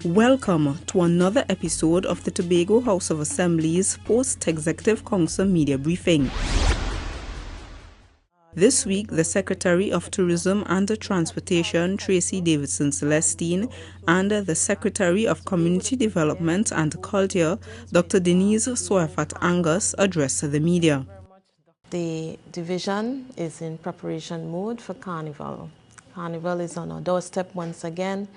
Welcome to another episode of the Tobago House of Assembly's Post-Executive Council Media Briefing. This week, the Secretary of Tourism and Transportation, Tracy Davidson Celestine, and the Secretary of Community Development and Culture, Dr. Denise Soifat Angus, addressed the media. The division is in preparation mode for Carnival. Carnival is on our doorstep once again,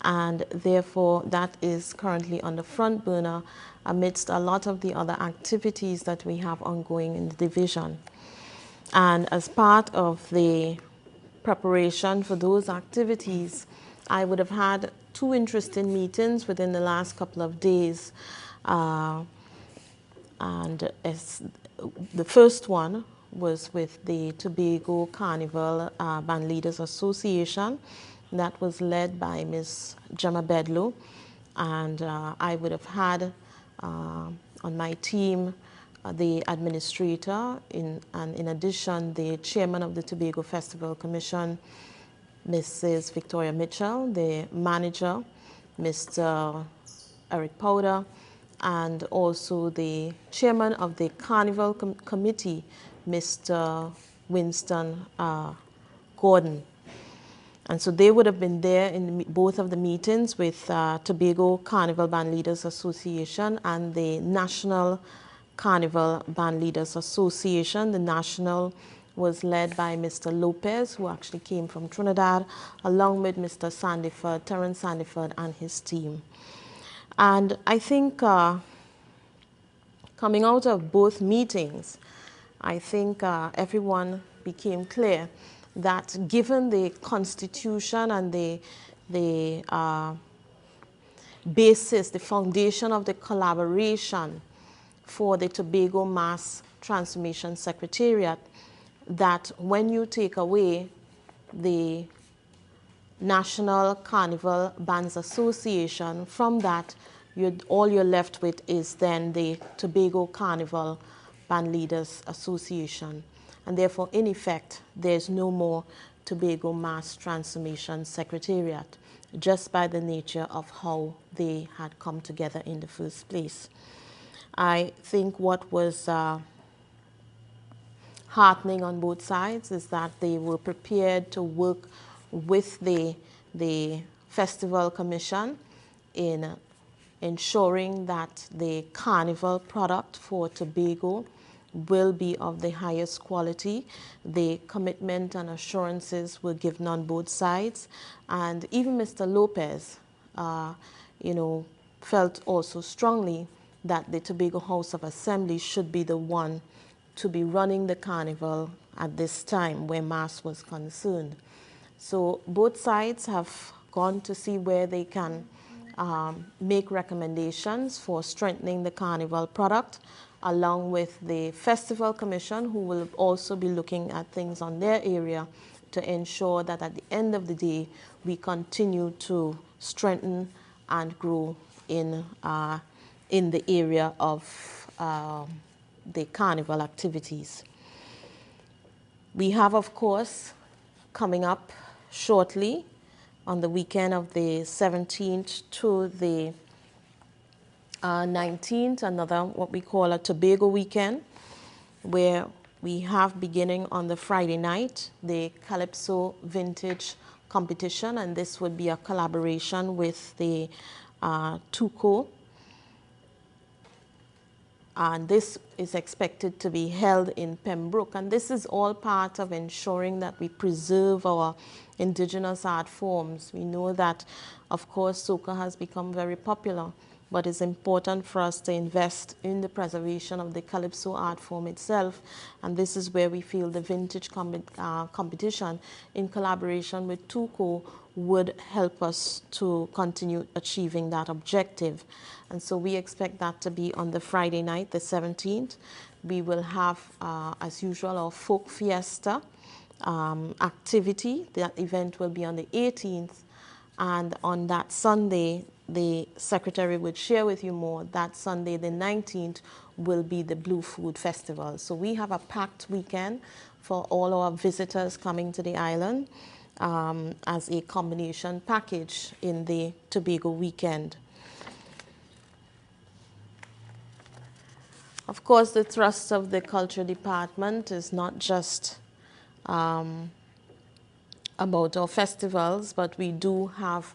and therefore that is currently on the front burner amidst a lot of the other activities that we have ongoing in the division. And as part of the preparation for those activities, I would have had two interesting meetings within the last couple of days. The first one was with the Tobago Carnival Band Leaders Association. That was led by Ms. Gemma Bedlow, and I would have had on my team the administrator, and in addition the chairman of the Tobago Festival Commission, Mrs. Victoria Mitchell, the manager, Mr. Eric Powder, and also the chairman of the Carnival Committee, Mr. Winston Gordon. And so they would have been there in both of the meetings with Tobago Carnival Band Leaders Association and the National Carnival Band Leaders Association. The national was led by Mr. Lopez, who actually came from Trinidad, along with Mr. Sandiford, Terence Sandiford, and his team. And I think coming out of both meetings, I think everyone became clear that given the constitution and the basis, the foundation of the collaboration for the Tobago Mass Transformation Secretariat, that when you take away the National Carnival Bands Association, from that all you're left with is then the Tobago Carnival Band Leaders Association. And therefore, in effect, there's no more Tobago Mass Transformation Secretariat, just by the nature of how they had come together in the first place. I think what was heartening on both sides is that they were prepared to work with the Festival Commission in ensuring that the carnival product for Tobago will be of the highest quality. The commitment and assurances were given on both sides. And even Mr. Lopez, felt also strongly that the Tobago House of Assembly should be the one to be running the carnival at this time where Mass was concerned. So both sides have gone to see where they can make recommendations for strengthening the carnival product, along with the Festival Commission, who will also be looking at things on their area to ensure that at the end of the day, we continue to strengthen and grow in the area of the carnival activities. We have, of course, coming up shortly on the weekend of the 17th to the 19th, another what we call a Tobago Weekend, where we have beginning on the Friday night the Calypso Vintage Competition, and this would be a collaboration with the TUCO. And this is expected to be held in Pembroke. And this is all part of ensuring that we preserve our indigenous art forms. We know that, of course, soca has become very popular, but it's important for us to invest in the preservation of the Calypso art form itself. And this is where we feel the vintage competition in collaboration with TUCO would help us to continue achieving that objective. And so we expect that to be on the Friday night, the 17th. We will have, as usual, our folk fiesta activity. That event will be on the 18th. And on that Sunday, the Secretary would share with you more. That Sunday, the 19th, will be the Blue Food Festival. So we have a packed weekend for all our visitors coming to the island. as a combination package in the Tobago Weekend. Of course, the thrust of the Culture Department is not just about our festivals, but we do have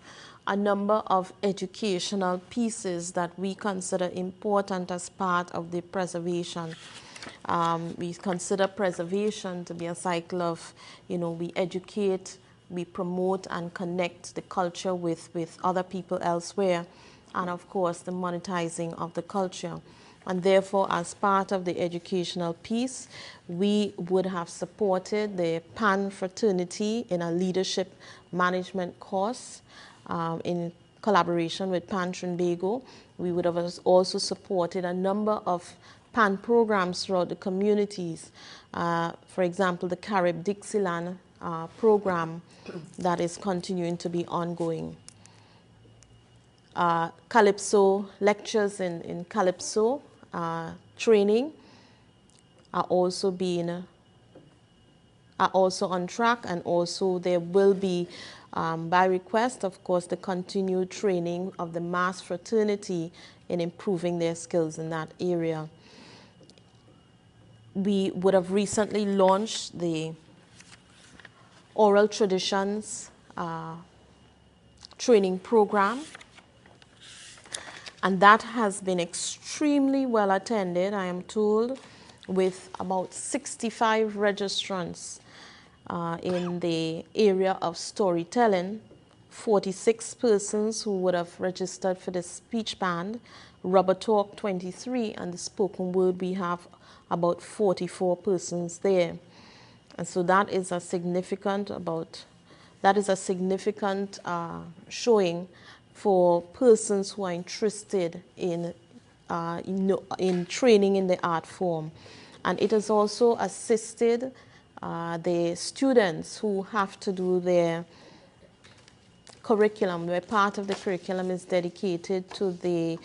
a number of educational pieces that we consider important as part of the preservation. We consider preservation to be a cycle of, we educate, we promote and connect the culture with other people elsewhere, and of course the monetizing of the culture. And therefore, as part of the educational piece, we would have supported the PAN fraternity in a leadership management course in collaboration with PAN Tobago. We would have also supported a number of PAN programs throughout the communities. For example, the Carib Dixieland program that is continuing to be ongoing. Calypso lectures in Calypso training are also on track, and also there will be, by request, of course, the continued training of the mass fraternity in improving their skills in that area. We would have recently launched the oral traditions training program, and that has been extremely well attended, I am told, with about 65 registrants in the area of storytelling, 46 persons who would have registered for the speech band, rubber talk 23, and the spoken word we have about 44 persons there. And so that is a significant showing for persons who are interested in training in the art form. And it has also assisted the students who have to do their curriculum, where part of the curriculum is dedicated to the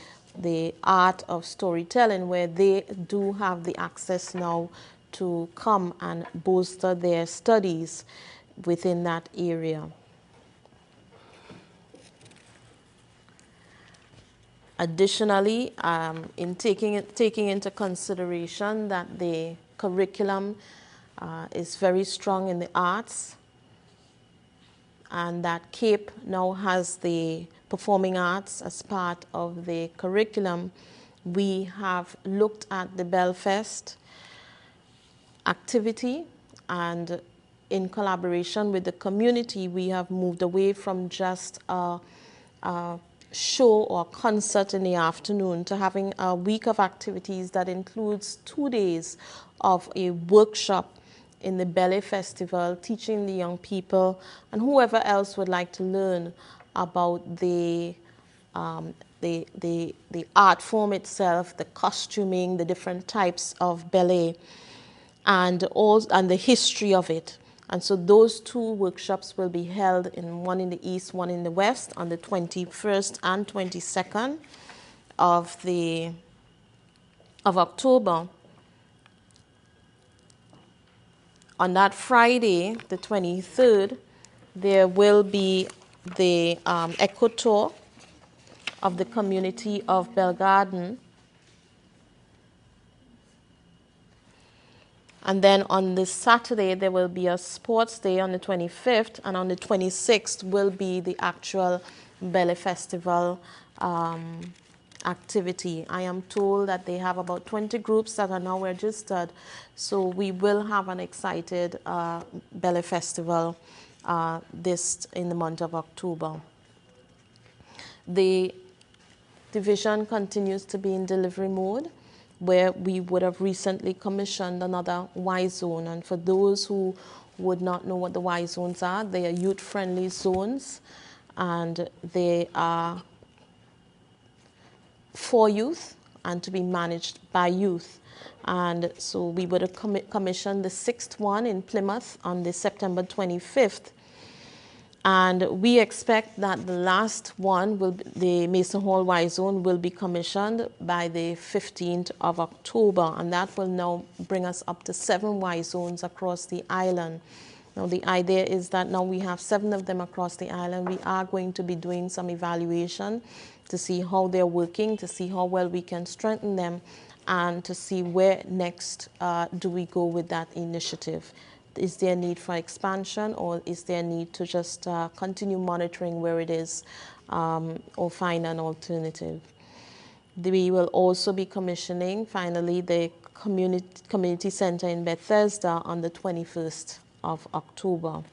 art of storytelling, where they do have the access now to come and bolster their studies within that area. Additionally, in taking into consideration that the curriculum is very strong in the arts, and that CAPE now has the performing arts as part of the curriculum, we have looked at the Belfast activity, and in collaboration with the community, we have moved away from just a show or concert in the afternoon to having a week of activities that includes 2 days of a workshop in the Ballet Festival, teaching the young people and whoever else would like to learn about the art form itself, the costuming, the different types of ballet, and the history of it. And so those 2 workshops will be held, one in the east, one in the west, on the 21st and 22nd of October. On that Friday, the 23rd, there will be the Echo Tour of the community of Belgarden. And then on this Saturday, there will be a sports day on the 25th, and on the 26th will be the actual Ballet Festival activity. I am told that they have about 20 groups that are now registered, so we will have an excited Ballet Festival this in the month of October. The division continues to be in delivery mode, where we would have recently commissioned another Y zone. And for those who would not know what the Y zones are, they are youth-friendly zones, and they are for youth and to be managed by youth. And so we would have commissioned the 6th one in Plymouth on the September 25th. And we expect that the last one, the Mason Hall Y Zone, will be commissioned by the 15th of October. And that will now bring us up to 7 Y Zones across the island. Now the idea is that now we have 7 of them across the island. We are going to be doing some evaluation to see how they're working, to see how well we can strengthen them, and to see where next do we go with that initiative. Is there a need for expansion, or is there a need to just continue monitoring where it is, or find an alternative? We will also be commissioning, finally, the community center in Bethesda on the 21st of October.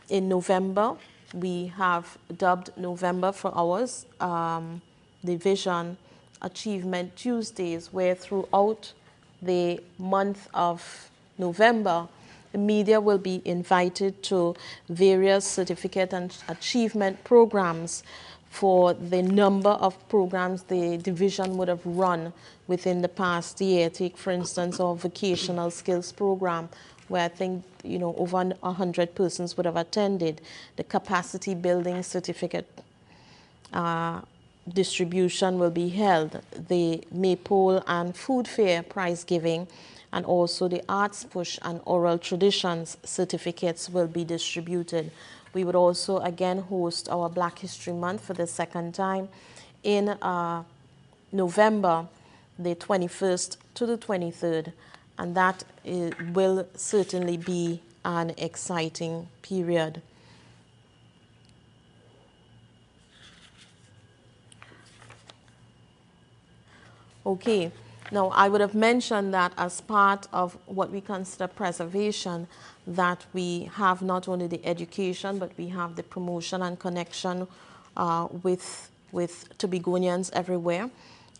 In November, we have dubbed November for ours, the Vision Achievement Tuesdays, where throughout the month of November, the media will be invited to various certificate and achievement programs for the number of programs the division would have run within the past year. Take, for instance, our vocational skills program, where I think over 100 persons would have attended. The capacity building certificate distribution will be held. The Maypole and Food Fair prize giving, and also the Arts Push and Oral Traditions certificates will be distributed. We would also again host our Black History Month for the second time in November, the 21st to the 23rd, and that will certainly be an exciting period. Okay, now I would have mentioned that as part of what we consider preservation, that we have not only the education, but we have the promotion and connection with Tobagonians everywhere,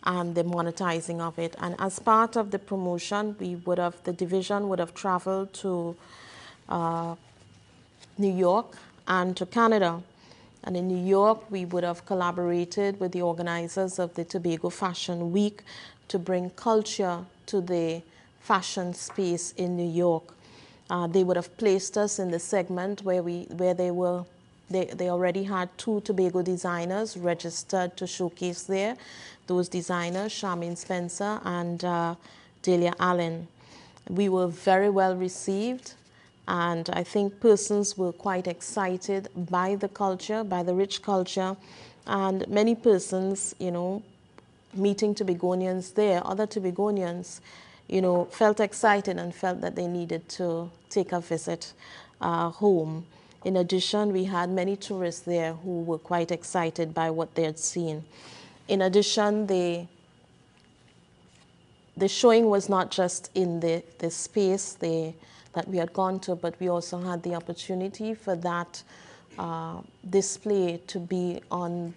and the monetizing of it. And as part of the promotion, the division would have traveled to New York and to Canada. And in New York, we would have collaborated with the organizers of the Tobago Fashion Week to bring culture to the fashion space in New York. They would have placed us in the segment where they already had 2 Tobago designers registered to showcase there. Those designers, Charmaine Spencer and Delia Allen. We were very well received, and I think persons were quite excited by the culture, by the rich culture, and many persons, meeting Tobagonians there, other Tobagonians, felt excited and felt that they needed to take a visit home. In addition, we had many tourists there who were quite excited by what they had seen. In addition, the showing was not just in the space that we had gone to, but we also had the opportunity for that display to be on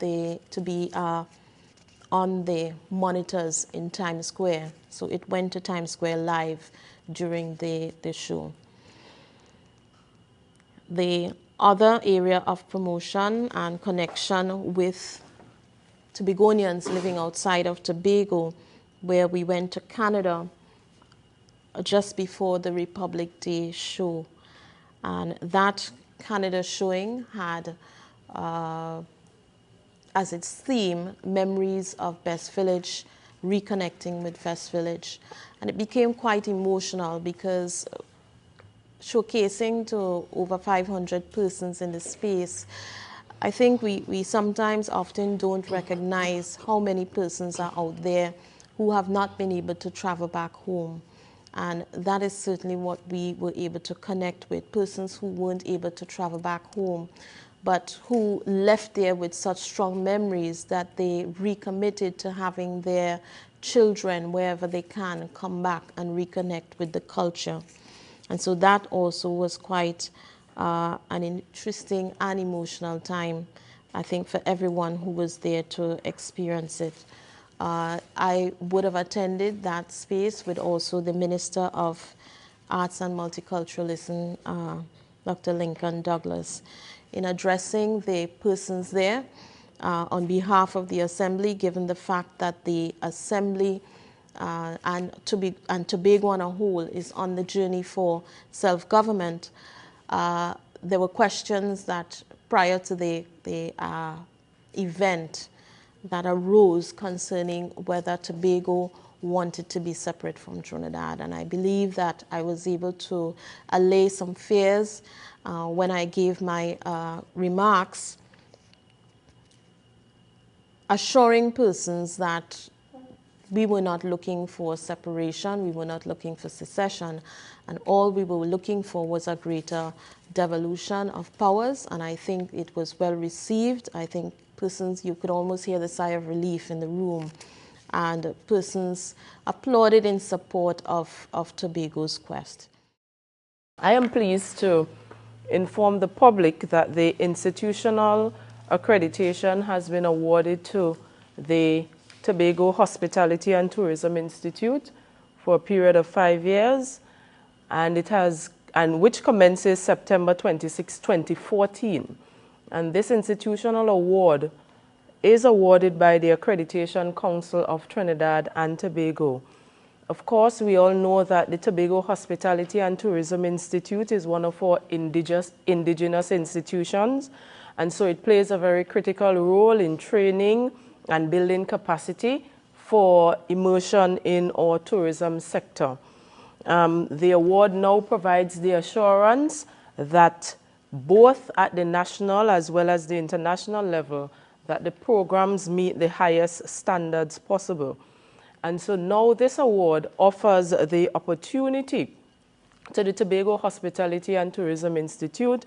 the monitors in Times Square. So it went to Times Square live during the show. The other area of promotion and connection with Tobagonians living outside of Tobago, where we went to Canada just before the Republic Day show. And that Canada showing had as its theme, memories of Best Village, reconnecting with Best Village. And it became quite emotional because showcasing to over 500 persons in the space, I think we sometimes often don't recognize how many persons are out there who have not been able to travel back home. And that is certainly what we were able to connect with, persons who weren't able to travel back home, but who left there with such strong memories that they recommitted to having their children, wherever they can, come back and reconnect with the culture. And so that also was quite an interesting and emotional time, I think, for everyone who was there to experience it. I would have attended that space with also the Minister of Arts and Multiculturalism, Dr. Lincoln Douglas, in addressing the persons there on behalf of the Assembly, given the fact that the Assembly and Tobago on a whole is on the journey for self-government. There were questions that prior to the event that arose concerning whether Tobago wanted to be separate from Trinidad. And I believe that I was able to allay some fears when I gave my remarks, assuring persons that we were not looking for separation, we were not looking for secession, and all we were looking for was a greater devolution of powers, and I think it was well received. I think persons, you could almost hear the sigh of relief in the room, and persons applauded in support of Tobago's quest. I am pleased to inform the public that the institutional accreditation has been awarded to the Tobago Hospitality and Tourism Institute for a period of 5 years, and which commences September 26, 2014. And this institutional award is awarded by the Accreditation Council of Trinidad and Tobago. Of course, we all know that the Tobago Hospitality and Tourism Institute is one of our indigenous institutions, and so it plays a very critical role in training and building capacity for immersion in our tourism sector. The award now provides the assurance that both at the national as well as the international level, that the programs meet the highest standards possible. And so now this award offers the opportunity to the Tobago Hospitality and Tourism Institute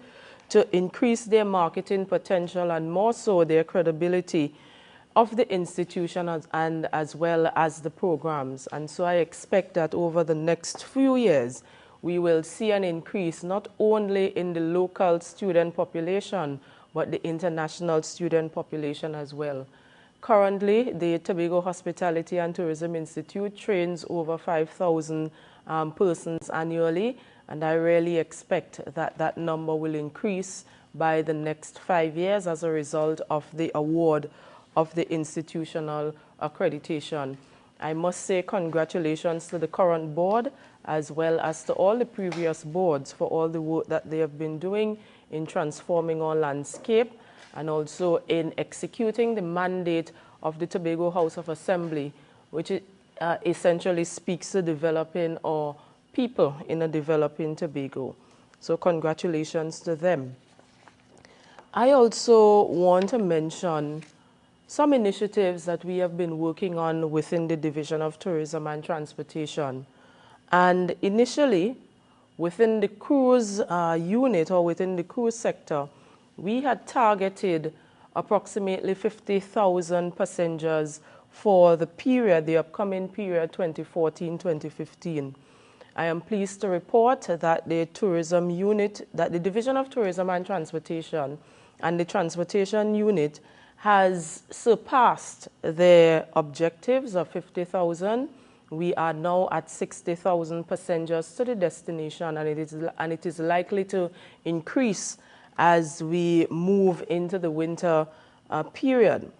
to increase their marketing potential and more so their credibility of the institution and as well as the programs. And so I expect that over the next few years, we will see an increase not only in the local student population, but the international student population as well. Currently, the Tobago Hospitality and Tourism Institute trains over 5,000 persons annually, and I really expect that that number will increase by the next 5 years as a result of the award of the institutional accreditation. I must say congratulations to the current board as well as to all the previous boards for all the work that they have been doing in transforming our landscape and also in executing the mandate of the Tobago House of Assembly, which essentially speaks to developing our people in a developing Tobago. So congratulations to them. I also want to mention some initiatives that we have been working on within the Division of Tourism and Transportation. And initially, within the cruise unit or within the cruise sector, we had targeted approximately 50,000 passengers for the period, the upcoming period 2014-2015. I am pleased to report that the tourism unit, that the Division of Tourism and Transportation and the Transportation Unit has surpassed their objectives of 50,000. We are now at 60,000 passengers to the destination, and it is likely to increase as we move into the winter period.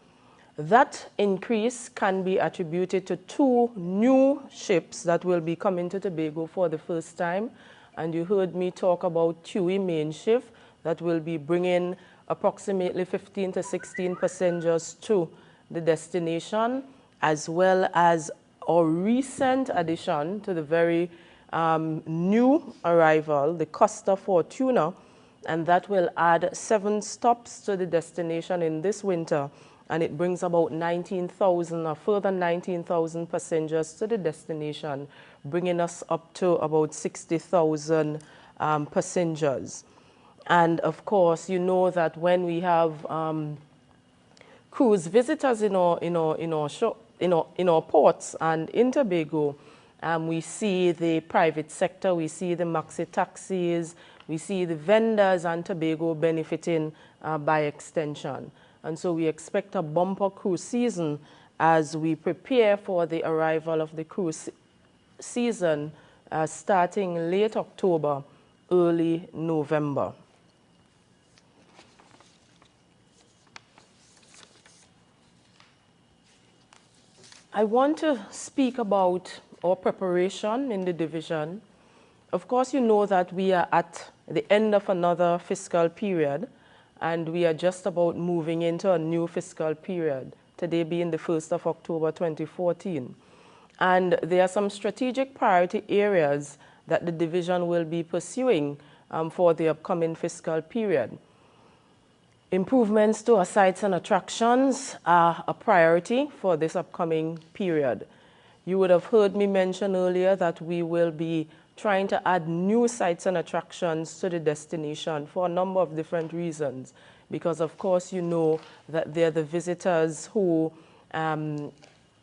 That increase can be attributed to 2 new ships that will be coming to Tobago for the first time. And you heard me talk about TUI main ship that will be bringing approximately 15 to 16 passengers to the destination, as well as our recent addition to the very new arrival, the Costa Fortuna, and that will add 7 stops to the destination in this winter, and it brings about 19,000, a further 19,000 passengers to the destination, bringing us up to about 60,000 passengers. And of course, you know that when we have cruise visitors in our ports and in Tobago, we see the private sector, we see the maxi taxis, we see the vendors and Tobago benefiting by extension. And so we expect a bumper cruise season as we prepare for the arrival of the cruise season starting late October, early November. I want to speak about our preparation in the division. Of course, you know that we are at the end of another fiscal period, and we are just about moving into a new fiscal period, today being the 1st of October 2014. And there are some strategic priority areas that the division will be pursuing for the upcoming fiscal period. Improvements to our sites and attractions are a priority for this upcoming period. You would have heard me mention earlier that we will be trying to add new sites and attractions to the destination for a number of different reasons. Because of course you know that they're the visitors who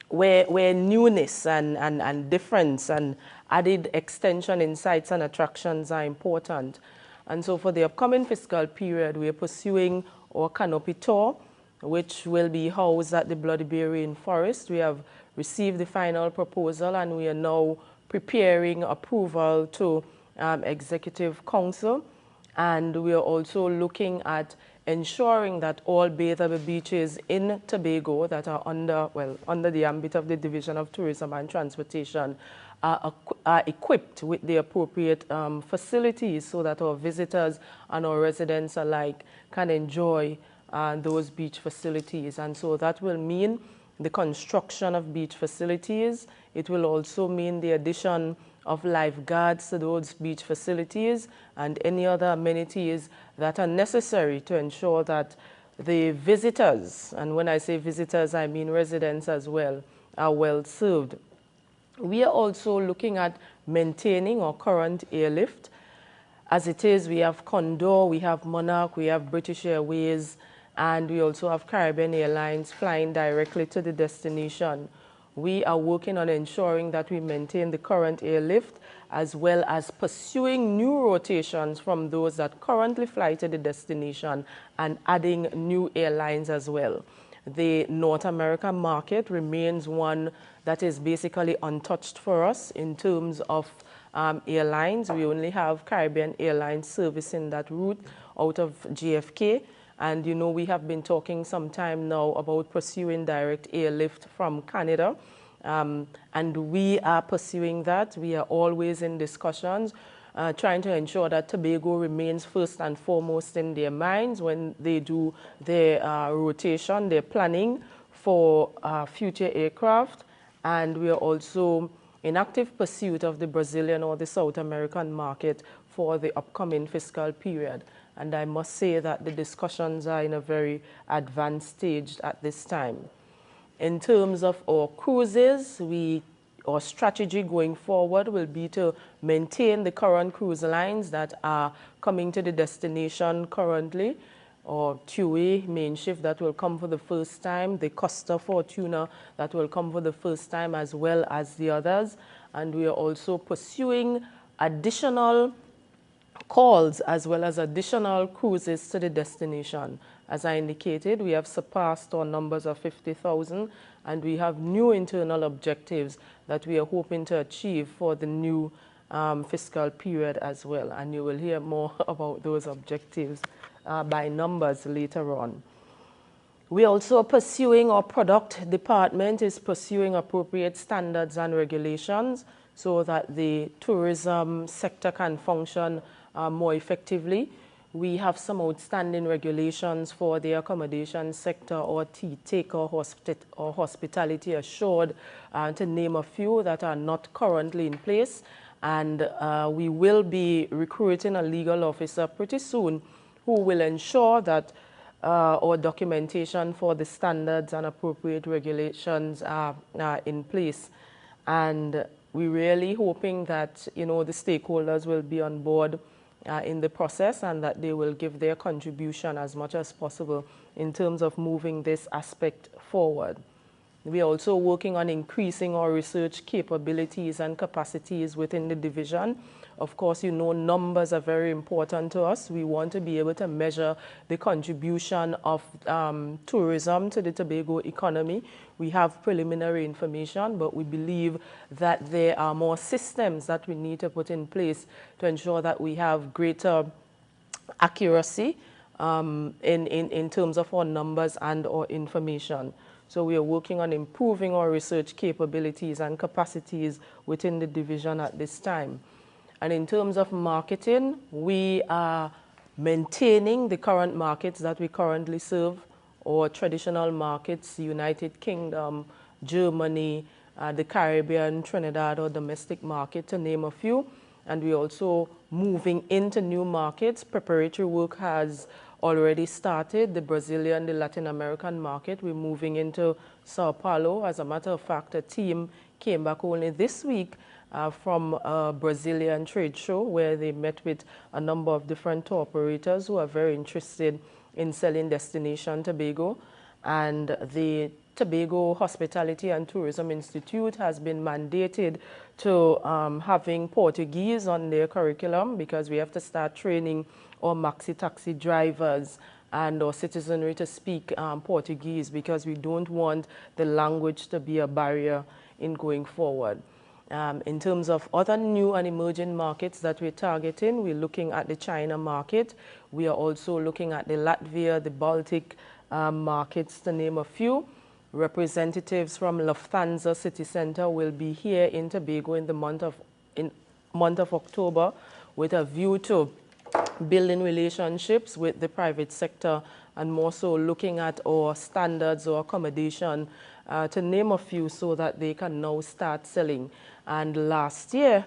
where newness and difference and added extension in sites and attractions are important. And so for the upcoming fiscal period, we are pursuing our canopy tour, which will be housed at the Bloody Bay Rainforest. We have received the final proposal and we are now preparing approval to Executive Council. And we are also looking at ensuring that all bathable beaches in Tobago that are under the ambit of the Division of Tourism and Transportation are equipped with the appropriate facilities so that our visitors and our residents alike can enjoy those beach facilities. And so that will mean the construction of beach facilities. It will also mean the addition of lifeguards to those beach facilities and any other amenities that are necessary to ensure that the visitors, and when I say visitors, I mean residents as well, are well served. We are also looking at maintaining our current airlift. As it is, we have Condor, we have Monarch, we have British Airways, and we also have Caribbean Airlines flying directly to the destination. We are working on ensuring that we maintain the current airlift as well as pursuing new rotations from those that currently fly to the destination and adding new airlines as well. The North American market remains one that is basically untouched for us in terms of airlines. We only have Caribbean Airlines servicing that route out of JFK. And you know, we have been talking some time now about pursuing direct airlift from Canada. And we are pursuing that. We are always in discussions, trying to ensure that Tobago remains first and foremost in their minds when they do their rotation, their planning for future aircraft. And we are also in active pursuit of the Brazilian or the South American market for the upcoming fiscal period. And I must say that the discussions are in a very advanced stage at this time. In terms of our cruises, our strategy going forward will be to maintain the current cruise lines that are coming to the destination currently, or TUI main shift that will come for the first time, the Costa Fortuna that will come for the first time, as well as the others. And we are also pursuing additional calls as well as additional cruises to the destination. As I indicated, we have surpassed our numbers of 50,000 and we have new internal objectives that we are hoping to achieve for the new fiscal period as well. And you will hear more about those objectives by numbers later on. We also are pursuing, our product department is pursuing appropriate standards and regulations so that the tourism sector can function more effectively. We have some outstanding regulations for the accommodation sector, or TTAC, or hospitality assured, to name a few that are not currently in place. And we will be recruiting a legal officer pretty soon who will ensure that our documentation for the standards and appropriate regulations are in place. And we're really hoping that, you know, the stakeholders will be on board in the process and that they will give their contribution as much as possible in terms of moving this aspect forward. We are also working on increasing our research capabilities and capacities within the division. Of course, you know, numbers are very important to us. We want to be able to measure the contribution of tourism to the Tobago economy. We have preliminary information, but we believe that there are more systems that we need to put in place to ensure that we have greater accuracy in terms of our numbers and our information. So we are working on improving our research capabilities and capacities within the division at this time. And in terms of marketing, we are maintaining the current markets that we currently serve, or traditional markets, United Kingdom, Germany, the Caribbean, Trinidad, or domestic market, to name a few. And we're also moving into new markets. Preparatory work has already started. The Brazilian, the Latin American market, we're moving into Sao Paulo. As a matter of fact, a team came back only this week from a Brazilian trade show where they met with a number of different tour operators who are very interested in selling Destination Tobago. And the Tobago Hospitality and Tourism Institute has been mandated to having Portuguese on their curriculum, because we have to start training our maxi taxi drivers and our citizenry to speak Portuguese, because we don't want the language to be a barrier in going forward. In terms of other new and emerging markets that we're targeting, we're looking at the China market. We are also looking at the Latvia, the Baltic markets, to name a few. Representatives from Lufthansa City Center will be here in Tobago in the month of October, with a view to building relationships with the private sector, and more so looking at our standards or accommodation, to name a few, so that they can now start selling. And last year,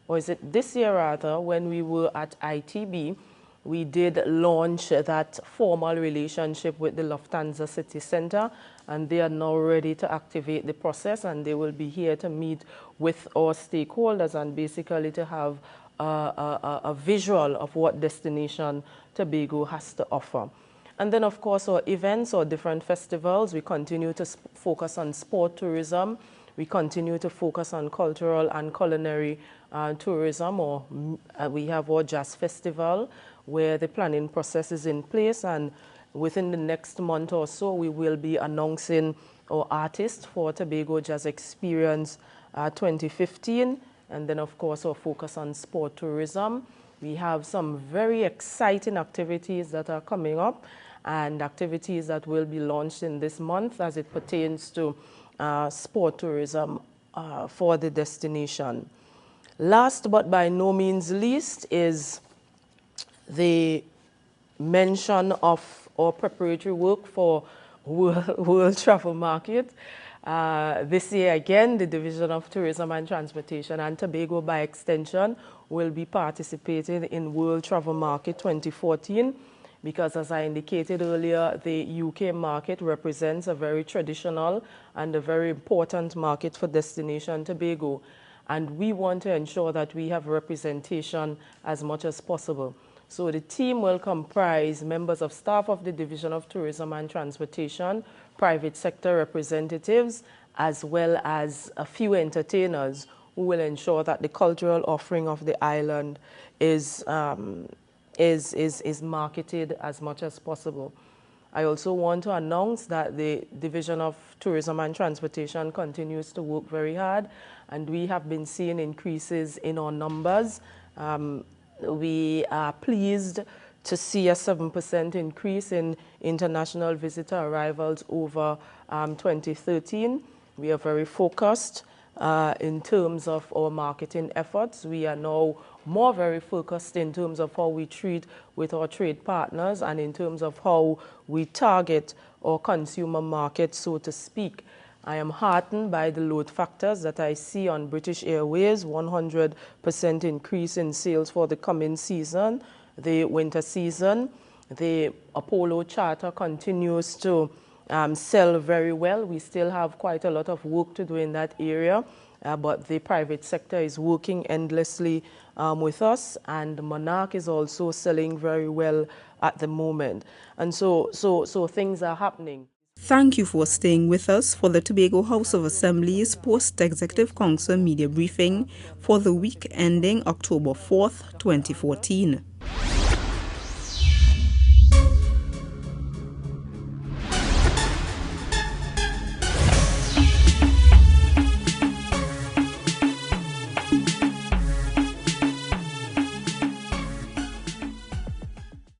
or is it this year rather, when we were at ITB, we did launch that formal relationship with the Lufthansa City Center, and they are now ready to activate the process, and they will be here to meet with our stakeholders and basically to have a visual of what Destination Tobago has to offer. And then, of course, our events or different festivals, we continue to focus on sport tourism. We continue to focus on cultural and culinary tourism, or we have our jazz festival, where the planning process is in place, and within the next month or so, we will be announcing our artists for Tobago Jazz Experience 2015. And then, of course, our focus on sport tourism. We have some very exciting activities that are coming up, and activities that will be launched in this month as it pertains to sport tourism for the destination. Last but by no means least is the mention of our preparatory work for World Travel Market. This year again, the Division of Tourism and Transportation and Tobago by extension will be participating in World Travel Market 2014, because as I indicated earlier, the UK market represents a very traditional and a very important market for Destination Tobago. And we want to ensure that we have representation as much as possible. So the team will comprise members of staff of the Division of Tourism and Transportation, private sector representatives, as well as a few entertainers who will ensure that the cultural offering of the island is marketed as much as possible. I also want to announce that the Division of Tourism and Transportation continues to work very hard, and we have been seeing increases in our numbers. We are pleased to see a 7% increase in international visitor arrivals over 2013. We are very focused in terms of our marketing efforts. We are now very focused in terms of how we treat with our trade partners and in terms of how we target our consumer market, so to speak. I am heartened by the load factors that I see on British Airways, 100% increase in sales for the coming season, the winter season. The Apollo charter continues to sell very well. We still have quite a lot of work to do in that area, but the private sector is working endlessly with us, and Monarch is also selling very well at the moment. And so things are happening. Thank you for staying with us for the Tobago House of Assembly's Post-Executive Council Media Briefing for the week ending October 4th, 2014.